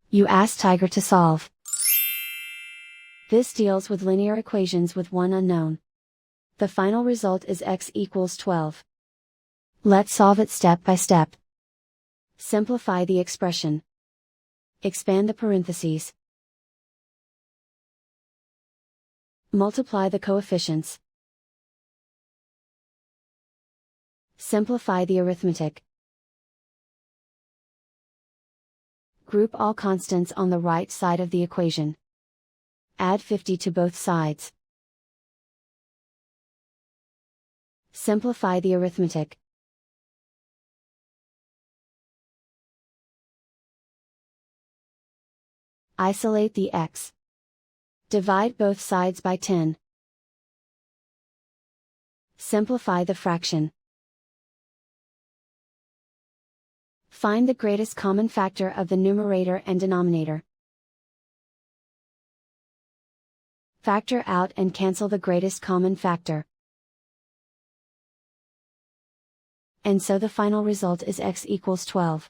You ask Tiger to solve. This deals with linear equations with one unknown. The final result is x equals 12. Let's solve it step by step. Simplify the expression. Expand the parentheses. Multiply the coefficients. Simplify the arithmetic. Group all constants on the right side of the equation. Add 50 to both sides. Simplify the arithmetic. Isolate the x. Divide both sides by 10. Simplify the fraction. Find the greatest common factor of the numerator and denominator. Factor out and cancel the greatest common factor. And so the final result is x equals 12.